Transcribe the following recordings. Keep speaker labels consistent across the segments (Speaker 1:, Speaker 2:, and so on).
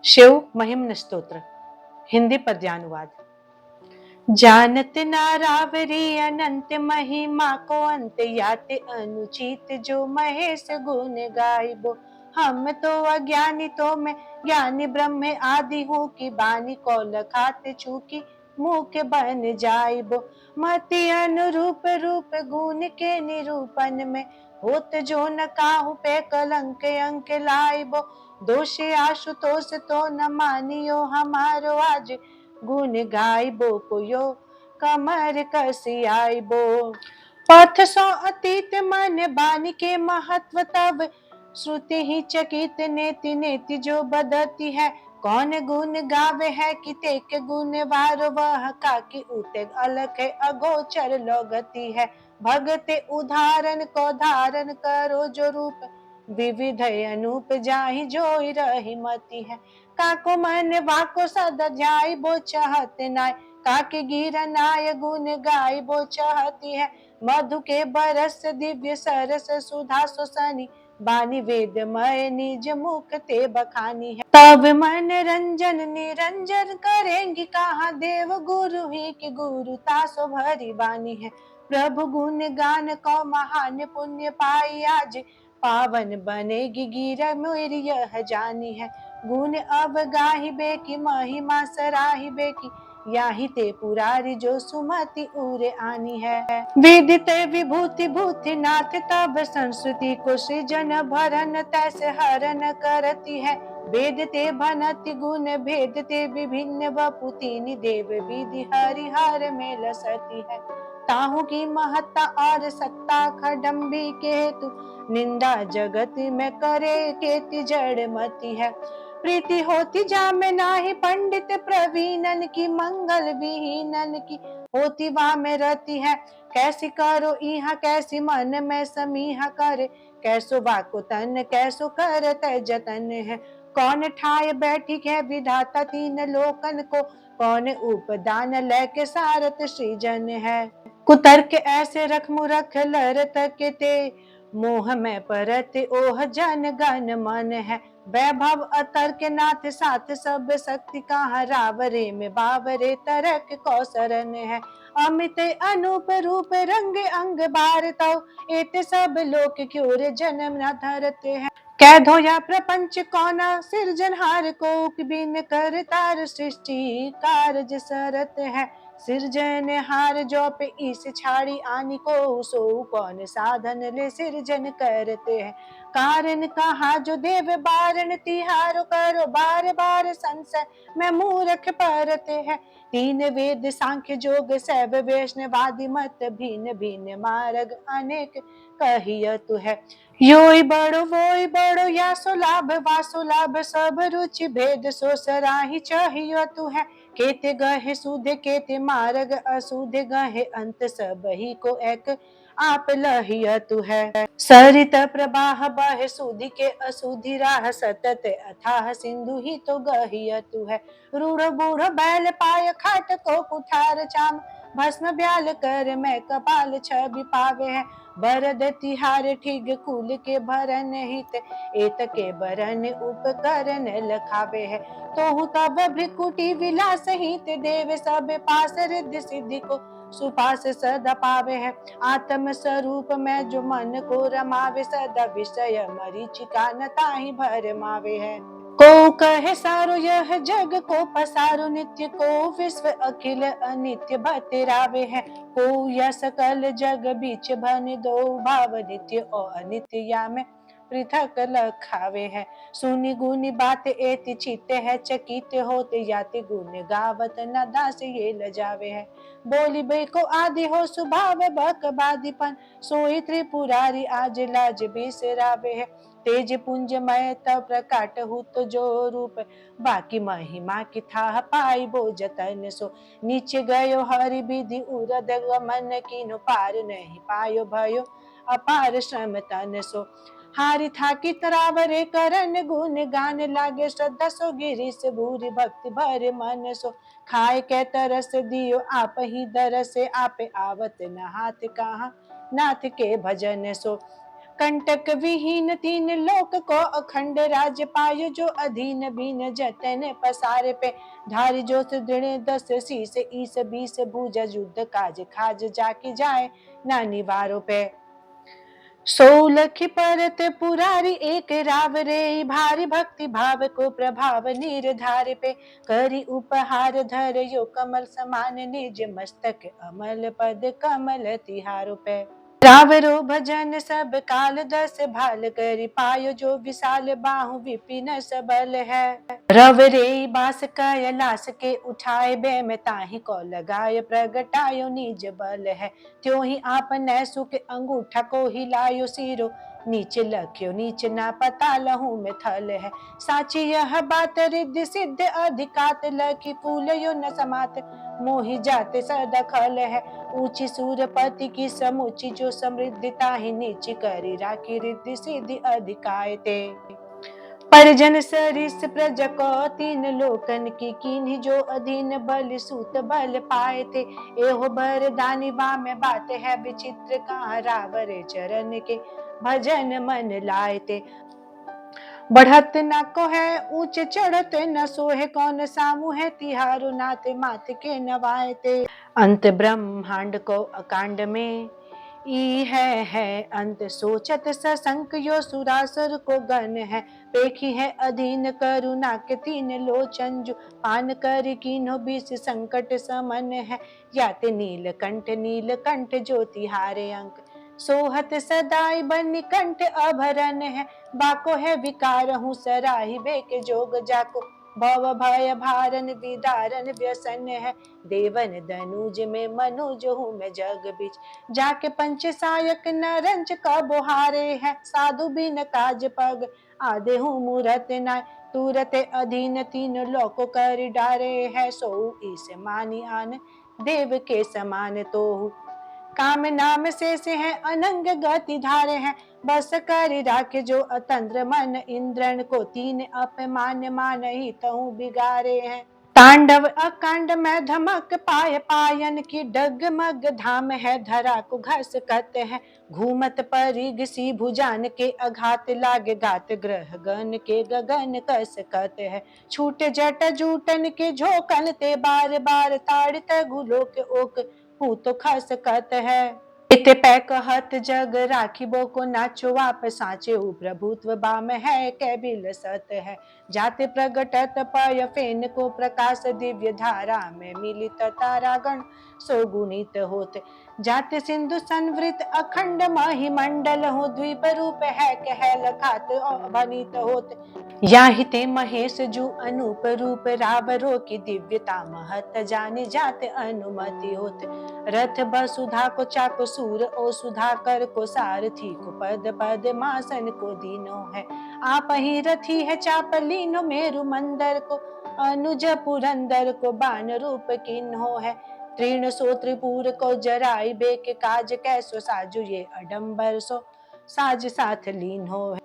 Speaker 1: शिव महिम्न स्तोत्र हिंदी पद्यानुवाद। जानत ना रावरी अनंत महिमा को अंत याते अनुचित जो महेश गुण गायबो। हम तो अज्ञानी तो मैं ज्ञानी ब्रह्म आदि हूँ की बानी को लखाते चूकी मुख बन जाइबो। मति अनुरूप रूप गुण के निरूपण में होत जो न काहू पे कलंक अंक लाइबो। दोष आशुतोष तो न मानियो हमारो आज गुण गाइबो कोयो कमर कसी आइबो। पथ सो अतीत मन बानी के महत्व तब श्रुति ही चकित नेति नेति जो बदती है। कौन गुण गावे है कि तेक गुण वार वह काकी उते अलख अगोचर लोगती है। भगते उदाहरण को धारण करो जो रूप विविध अनूप जाहि जोई रही मती है। काको मन वाको सदा ध्याय बो चाहत नाय काके गिरा नाय गुण गाय बो चाहती है। मधु के बरस दिव्य सरस सुधा सुसनी बानी वेदमय निज मुख ते बखानी है। तब मन रंजन निरंजन करेंगी कहा देव गुरु ही की गुरु तासो भरी बानी है। प्रभु गुण गान को महान पुण्य पाई आज पावन बनेगी गिरा मेरी यह जानी है। गुण अवगाही बेकी महिमा सराही बेकी याही ते पुरारी जो सुमति उरे आनी है। विदित विभूति भूति नाथ तब संस्कृति को सृजन भरन तैसे हरन करती है। वेद ते भनति गुण भेद ते विभिन्न वपुतीनि देव विधि हरिहर में लसती है। ताहू की महत्ता और सत्ता खडम्बी के हेतु निंदा जगत में करे केति जड़ मती है। प्रीति होती जामे नाही पंडित प्रवीणन की मंगल विहीनन की होती वहाँ में रहती है। कैसी करो इहा कैसी मन में समीहा करे कैसो वाको तन कैसो करत जतन है। कौन ठाय बैठी है विधाता तीन लोकन को कौन उपदान लेके सारत सृजन है। कुतर्क ऐसे रख मुरख लरत के ते मोह में परत ओह जन गण मन है। वैभव अतर्क नाथ साथ सब शक्ति कहाँ रावरे में बावरे तरक कौसरन है। अमित अनूप रूप रंग अंग भारत एते सब लोक क्योर जन्म न धरते हैं। कह धो या प्रपंच कौना सिरजनहार को बिन कर तार सृष्टि कार्य सरत है। सिरजनहार जो पे इस छाड़ी आनी को सो कौन साधन ले सिरजन करते हैं। कारण कहा जो देव बारण तिहारो करो बार बार संशय में मूर्ख परते हैं। तीन वेद सांख्य जोग सैव वैष्णवादि मत भिन्न भिन्न मार्ग अनेक कहिय तु है। योई बड़ो वोई बड़ो या सो लाभ वासो लाभ सब रुचि भेद सो सराही चाहियो तू है। केते गहे सुध केते मार्ग असुध गहे अंत सब ही को एक आप लहिय तू है। सरित प्रवाह बह सुधि के असुधि राह सतत अथाह सिंधु ही तो गहिय तू है। रूढ़ बूढ़ बैल पाय खाट को कुठार चाम भस्म ब्याल कर मैं कपाल छवि पावे है। बरद तिहार ठिग कुल के भरन हित एत के बरन उपकरण लखावे है। तो तब भ्रिकुटी विलास हित देव सब पास रिद्धि सिद्धि को सुपास सदा पावे है। आत्म स्वरूप में जो मन को रमावे सदा विषय मरीचिका न ताहि भर मावे है। को कहे सारो यह जग को पसारो नित्य को विश्व अखिल अनित्य बतरावे है। को यह सकल जग बीच भन दो भाव नित्य और अनित्य या में पृथक लखावे है। सुनी गुनी बात एति चित्त है चकित होते याति गुण गावत न दास ये लजावे है। बोली बे को आदि हो सुभाव बक बादीपन सोई त्रिपुरारी आज लाज बिसरावे है। तेज पुंजमय तब प्रकाट हुत जो रूप बाकी महिमा की था पाई बो जतन सो। नीचे गयो हरि विधि उरद गमन कीनो पार नहीं पायो भयो अपार श्रम तन सो। हारी था की तरावरे करन गुण गान लागे श्रद्धा सो गिरीश भूरि भक्ति भर मन सो। खाए के तरस दियो आप ही दरस आपे आवत न हाथ कहाँ नाथ के भजन सो। कंटक विहीन तीन लोक को अखंड राज्य पायो जो अधीन बीन जतन पसारे पे धारी जो दृढ़ दस शीस ईस बीस भूज युद्ध काज खाज जाके जाए ना निवारो पे सोलखी परत पुरारी एक राव रे भारी भक्ति भाव को प्रभाव निर्धार पे करी उपहार धर यो कमल समान निज मस्तक अमल पद कमल तिहारो पे रावरो भजन सब काल दस भाल करि पायो जो विशाल बाहु विपिन सबल है रव रे बास कैलाश के उठाए बे में ताहि को लगाए प्रगटायो निज बल है त्यों ही आपने सुख अंगूठा को हिलायो सिरो नीचे लख्यो नीचे ना पता लहू में थल है साची यह बात रिद्धि सिद्ध अधिकात लखी फूल यो न समात मोहि जाते सदा खल है ऊंची सूरपति की समुची जो समृद्धिता ही नीची करी राखी रिद्धि सिद्धि अधिकाय ते परिजन सरिस प्रज को तीन लोकन की कीन्ही जो अधीन बल सूत बल पाए थे एहो बरदानी बा में बात है विचित्र कहाँ रावर चरण के भजन मन लाए थे बढ़त न को है ऊंचे चढ़त न सोहे कौन सामू है तिहारु नाते मात के नवाए थे अंत ब्रह्मांड को अकांड में ई है अंत सोचत सशंक यो सुरासुर को गण है पेखी है अधीन करुणा के तीन लोचन जो पान कर कीन्हो बीस संकट समन है याते नीलकंठ ज्योति हारे अंक सोहत सदाई बनि कंठ अभरन है बाको है विकार हूँ सराही बेके जोग जाको भव भय भारन विदारन व्यसन है देवन दनुज में मनुज हूँ मैं जग बीच जाके पंच सायक नरंच का बुहारे है साधु बिन काज पग आधे हूँ मूरत नाय तुरत अधीन तीन लोको कर डारे है सो इस मानी आन देव के समान तो काम नाम से है अनंग गति धारे हैं बस कर राखे जो अतंत्र मन इंद्रन को तीन अपमान मान ही तहु बिगारे हैं तांडव अकांड में धमक पाय पायन की डगमग धाम है धरा को घस कहते हैं घूमत परिग सी भुजान के अघात लागे गात ग्रह गन के गगन कस कहते हैं छूट जट जूटन के झोकन ते बार बार ताड़ित गुलो के ओक हूँ तो खस कहत है इते पै कहत जग राखिबो को नाचो आप साचे हु प्रभुत्व बाम है कै बिल सत है जाते प्रगटत पय फेन को प्रकाश दिव्य धारा में मिलित तारागण सो गुणित होत जाते सिंधु संवृत अखंड महिमंडल हो द्वीप रूप है कह लखात बनित होत याहि ते महेश जु अनूप रूप रावरो की दिव्यता महत जाने जाते अनुमति होत रथ बसुधा को चाको सूर ओ सुधाकर को सारथी को पद पद मासन को दीनो है आप ही रथी है चापलीनो मेरु मंदर को अनुज पुरंदर को बान रूप किन्हो है तृण सो त्रिपुर को जराई बेके काज कैसो साजु ये अडम्बर सो साज साथ लीन हो है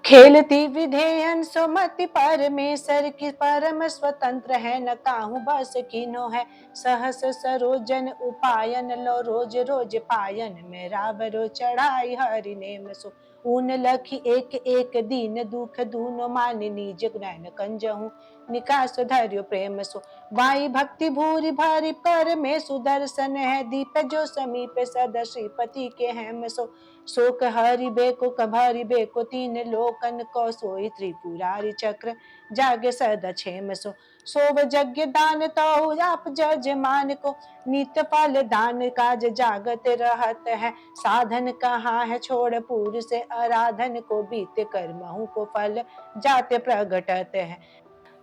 Speaker 1: खेलती विधेयन सुमति परमेश्वर की परम स्वतंत्र है न काहू बस कीनो है सहस सरोजन उपायन लो रोज रोज पायन में रावरो चढ़ाई हरि नेम सो ऊन लखी एक एक दीन दुख दूनो मान निज नैन कंजहू निकास धर्यो प्रेम सो वाई भक्ति भूरि भारी पर में सुदर्शन है दीप जो समीप सदा श्रीपति के हेम सो शोक हरि बेको कभारी बेको तीन लोकन को सोई त्रिपुरारी चक्र जागे सदा क्षेम सो सोव यज्ञ दान तो आप जजमान को नित फल दान काज जागत रहत है साधन कहाँ है छोड़ पूर से आराधन को बीत कर्महु को फल जाते प्रगटत है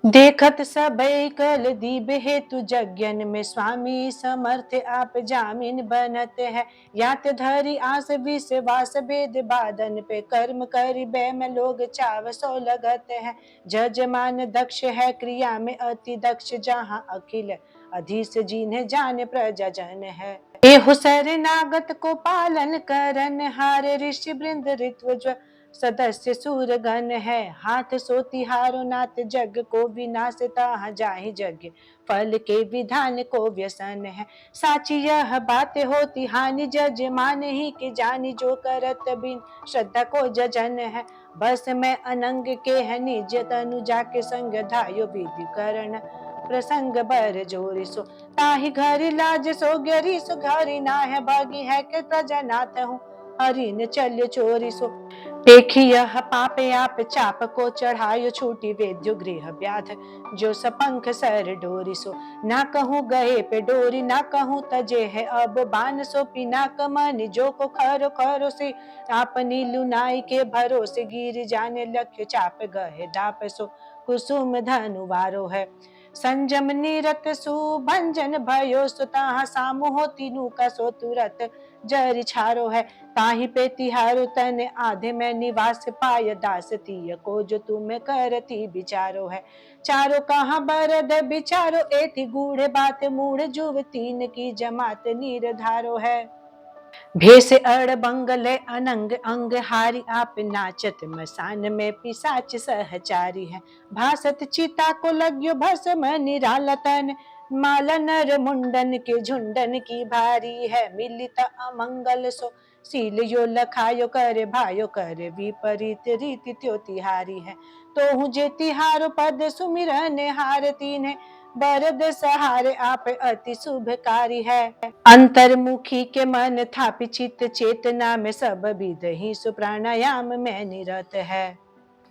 Speaker 1: देखत सबई कल दीब हेतु जज्ञन में स्वामी समर्थ आप जामिन बनत है यात धरि आस विश्वास वेद बादन पे कर्म करि बै में लोग चाव सो लगत है जजमान दक्ष है क्रिया में अति दक्ष जहाँ अखिल अधीश जिन्हें जान प्रजा जन है एहु शरणागत को पालन करन हार ऋषि वृंद ऋत्व सदस्य सूरगण है, हाथ सो तिहारो नाथ, जग को विनाश ताहा जाहि जग, फल के विधान को व्यसन है। साची यह बात होती हानि, जज मान ही के जानी, जो करत बिन श्रद्धा को जजन है। बस में अनंग के है निज तनु, जाके संग धायो विधि करण, प्रसंग बर जोरी सो, ताहि घर लाज सो गरी सो, घरी ना है भागी है के प्रजनाथ हूँ, हरि न चल्य चोरी सो। देखी यह पाप आप चाप को चढ़ायो, छूटी वेद्यो गृह व्याध, जो सपंख सर डोरी सो। ना कहूँ गए पे डोरी, ना कहूँ तजे है अब बान सो, पिना कमन जो को खरो खरो से, आपनी लुनाई के भरोसे, गिर जाने लख्य चाप गए डाप सो, कुसुम धनुवारो है। संजम निरत सुभंजन भयो, सुता सामु हो तीनू का सो तुरत जरि छारो है। ताहि पे तिहारो तन आधे में निवास पाय, दास तिय को जो तुम करती विचारो है। चारो कहाँ बरद बिचारो, एति गूढ़ बात मूढ़, जुव तीन की जमात निर्धारो है। भेष अड़ बंगले अनंग अंग हारी, आप नाचत मसान में पिसाच सहचारी है। भासत चिता को लग्यो भस्म निराला तन, माला नर मुंडन के झुंडन की भारी है। मिलित अमंगल सो सील यो लखायो, करे भायो करे विपरीत रीति त्यो तिहारी है। तो हूँ जे तिहारो पद सुमिरन हार, तीन बरद सहारे आप अति शुभकारी है। अंतर्मुखी के मन थापि चित्त, चेतना में सब विदहि सु, प्राणायाम में निरत है।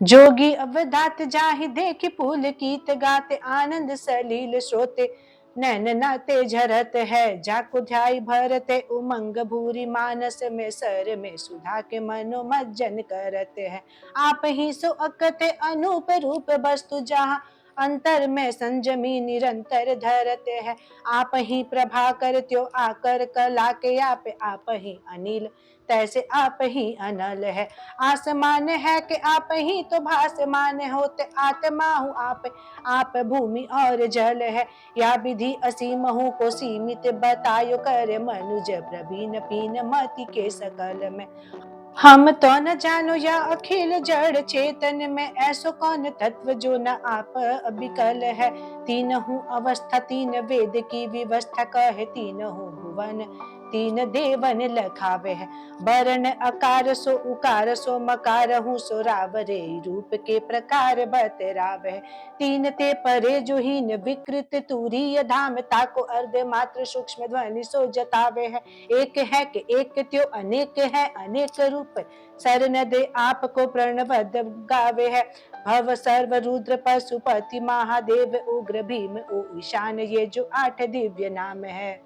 Speaker 1: जोगी अवधात जाहि देखि पुल कीत, गाते आनंद सलील श्रोते, नैन नाते झरत है। जाको ध्याई भरते उमंग भूरी, मानस में सर में सुधा के मनोमज्जन करते हैं। आप ही सो अकते अनूप रूप वस्तु, जहाँ अंतर में संजमी निरंतर धरते हैं। आप ही प्रभा करत्यो आकर कला के, आप ही अनिल तैसे आप ही अनल है। आसमान है कि आप ही तो भासमान होते, आत्मा हूँ आप भूमि और जल है। या विधि असीम हूँ को सीमित बतायो, करे मनुज प्रवीण पीन मति के सकल में। हम तो न जानो या अखिल जड़ चेतन में, ऐसो कौन तत्व जो न आप अबिकल है। तीनहु अवस्था तीन वेद की व्यवस्था, कहे तीनहु भुवन तीन देवन लखावे है। वर्ण अकार सो उकार सो मकार हूँ, सो राव रे रूप के प्रकार बतरावे है। तीन ते परे जो हीन विकृत तुरीय धाम, ताको अर्ध मात्र सूक्ष्म ध्वनि सो जतावे है। एक है कि एक त्यो अनेक है अनेक रूप, शरण दे आपको प्रणवद गावे है। भव सर्व रुद्र पशुपति महादेव, उग्र भीम ओ ईशान, ये जो 8 दिव्य नाम है।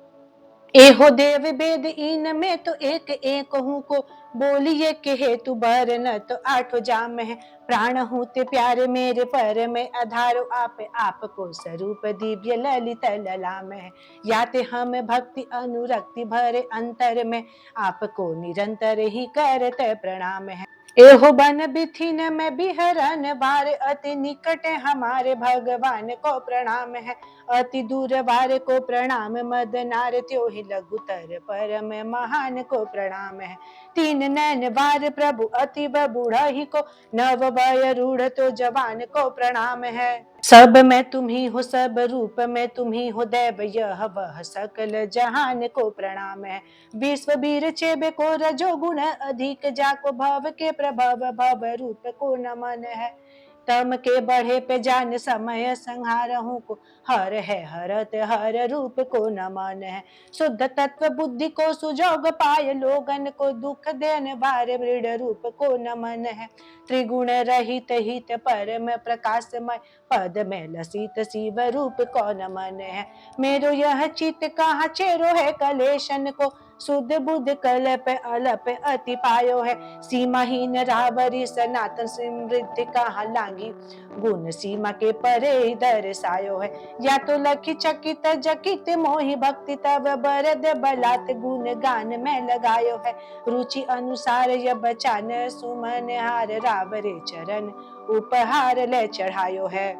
Speaker 1: एहो देव वेद इन में तो एक एक हूँ को, बोलिए के हेतु बर न तो 8 जाम है। प्राण हूँ ते प्यारे मेरे पर में आधारो, आपको स्वरूप दिव्य ललित ललाम है। याते हम भक्ति अनुरक्ति भरे अंतर में, आपको निरंतर ही करते प्रणाम है। एहो बन बिथिन में बिहरन बार, अति निकट हमारे भगवान को प्रणाम है। अति दूर वार को प्रणाम मदनार, त्यो ही लघुतर परम महान को प्रणाम है। तीन नैन वार प्रभु अति बूढ़ा ही को, नव वय रूढ़ तो जवान को प्रणाम है। सब में तुम ही हो सब रूप में तुम ही हो देव, यह वह सकल जहान को प्रणाम है। विश्व वीर चेबे को रजो गुण अधिक, जाको भव के प्रभव भव रूप को नमन है। तम के बढ़े पे जान समय संहार हूँ को, हर है हरत हर रूप को नमन है। शुद्ध तत्व बुद्धि को सुजोग पाय, लोगन को दुख देन बार मृड रूप को नमन है। त्रिगुण रहित हित परम प्रकाशमय, पद में लसित शिव रूप को नमन है। मेरो यह चित्त कहाँ चेरो है कलेशन को, शुद्ध बुद्ध कलप अलप अति पायो है। सीमाहीन रावरी सनातन समृद्धि कहाँ लांगी, गुण सीमा के परे दर्शायो है। या तो लखी चकित जकित मोहि भक्ति, तब बरद बलात् गुण गान में लगायो है। रुचि अनुसार यह बचान सुमन हार, रावरे चरण उपहार ले चढ़ायो है।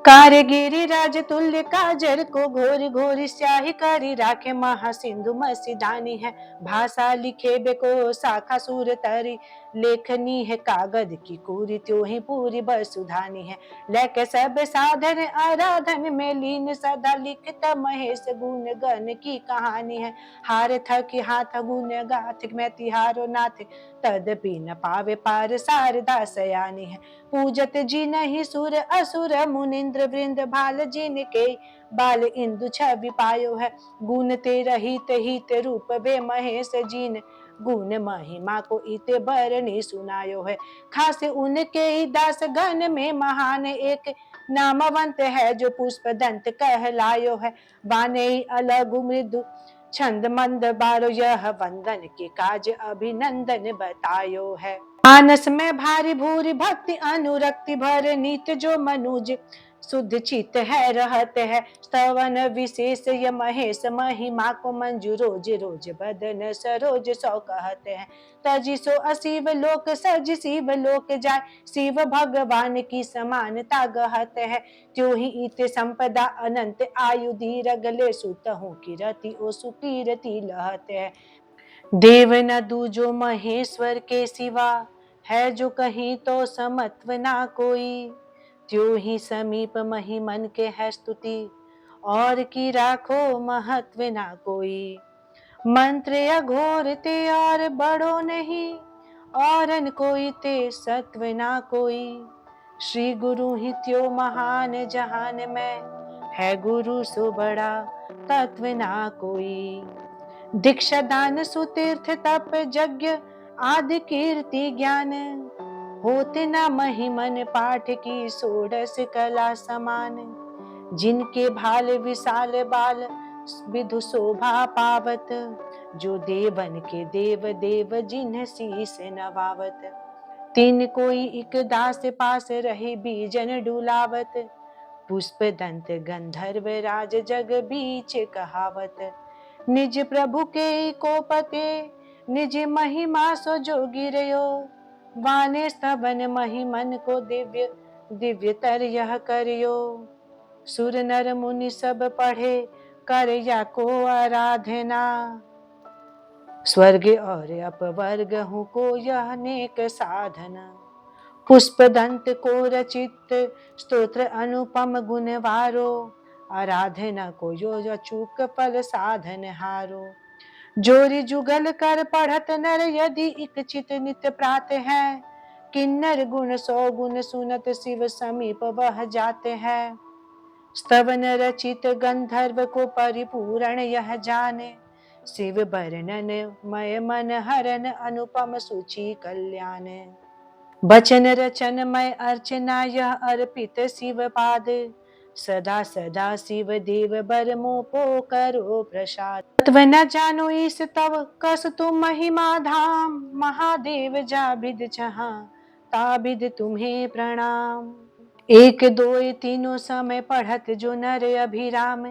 Speaker 1: कारगिरी राज तुल्य काजर को, घोरी घोरी स्याही करी राखे, महासिंधु मसी दानी है। भाषा लिखे बेको शाखा सूर तरी, लेखनी है कागद की कूरी, त्यों ही पूरी बसुधानी है। लेके सब साधन आराधन में लीन, सदा लिखता महेश गुण गण की कहानी है। हार थक हाथ गुण गाथ, मैं तिहारो नाथ, तदपि न पावे पार शारदा सयानी है। पूजत जी नहीं सुर असुर मुनिंद्र वृंद, भाल जिन के बाल इंदु छवि पायो है। गुण ते रहित हित रूप वे महेश जीन, गुण महिमा को इते बरनी सुनायो है। खास उनके ही दास गण में महान, एक नामवंत है जो पुष्प दंत कहलायो है। बाने अलग मृदु छंद मंद बारो, यह वंदन के काज अभिनंदन बतायो है। मानस में भारी भूरी भक्ति अनुरक्ति भर, नित्य जो मनुज शुद्ध चित है रहत है। स्तवन विशेष य महेश, महिमा को मंजू रोज रोज बदन सरोज सौ कहत है। तजी सो असीव लोक सज शिव लोक जाय, शिव भगवान की समानता गहत है। त्यों ही इत संपदा अनंत आयु धीर, गले सुतहु कीरति ओ सुकीरति लहत है। देव न दूजो महेश्वर के सिवा, है जो कहीं तो समत्व ना कोई। त्यों ही समीप महिमन के है स्तुति, और की राखो महत्व ना कोई। मंत्र अघोर ते और बड़ो नहीं, औरन कोई ते सत्व ना कोई। श्री गुरु ही त्यो महान जहान में, है गुरु सो बड़ा तत्व ना कोई। दीक्षा दान सुतीर्थ तप यज्ञ आदि कीर्ति ज्ञान, होते न महिमन पाठ की षोडश कला समान। जिनके भाल विशाल बाल विधु शोभा पावत, जो देवन के देव देव जिन्ह शीस नवावत। तीन कोई एक दास पास रहे बीजन डुलावत, पुष्प दंत गंधर्व राज जग बीच कहावत। निज प्रभु के को पते निज महिमा सो जो गिरयो, वाने स्तवन महिमन को दिव्य दिव्य तर यह करियो। सुर नर मुनि सब पढ़े कर या को आराधना, स्वर्ग और अपवर्ग हूँ को यह नेक साधना। पुष्प दंत को रचित स्तोत्र अनुपम गुणवारो, आराधना को यो अचूक फल साधन हारो। जोरी जुगल कर पढ़त नर, यदि इच्छित नित प्रात है। किन्नर गुण सौ गुण सुनत, शिव समीप वह जाते हैं। स्तवन रचित गंधर्व को परिपूर्ण यह जाने, शिव वर्णन मय मन हरन अनुपम सुचि कल्याण। बचन रचन मय अर्चना यह अर्पित शिव पाद, सदा सदा शिव देव बर मोपो करो प्रसाद। तत्व न जानो ईस तव कस तुम महिमा धाम, महादेव जा बिद जहाँ ताबिद तुम्हें प्रणाम। एक दो तीनों समय पढ़त जो नर अभिराम,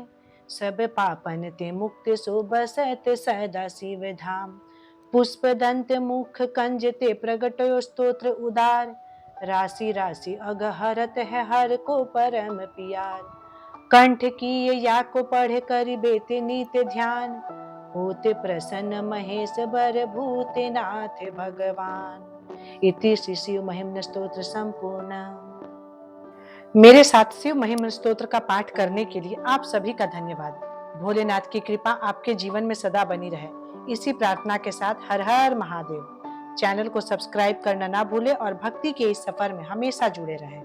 Speaker 1: सब पापन ते मुक्त सो बसत सदा शिव धाम। पुष्प दंत मुख कंज ते प्रगटयो स्तोत्र उदार, राशि राशि अगहरत है हर को परम पियार। कंठ की या को पढ़ कर बेते नीत ध्यान, होते प्रसन्न महेश बर भूतनाथ भगवान। इति श्री शिव महिम्न स्तोत्र संपूर्ण। मेरे साथ शिव महिम्न स्तोत्र का पाठ करने के लिए आप सभी का धन्यवाद। भोलेनाथ की कृपा आपके जीवन में सदा बनी रहे, इसी प्रार्थना के साथ हर हर महादेव। चैनल को सब्सक्राइब करना ना भूलें और भक्ति के इस सफर में हमेशा जुड़े रहें।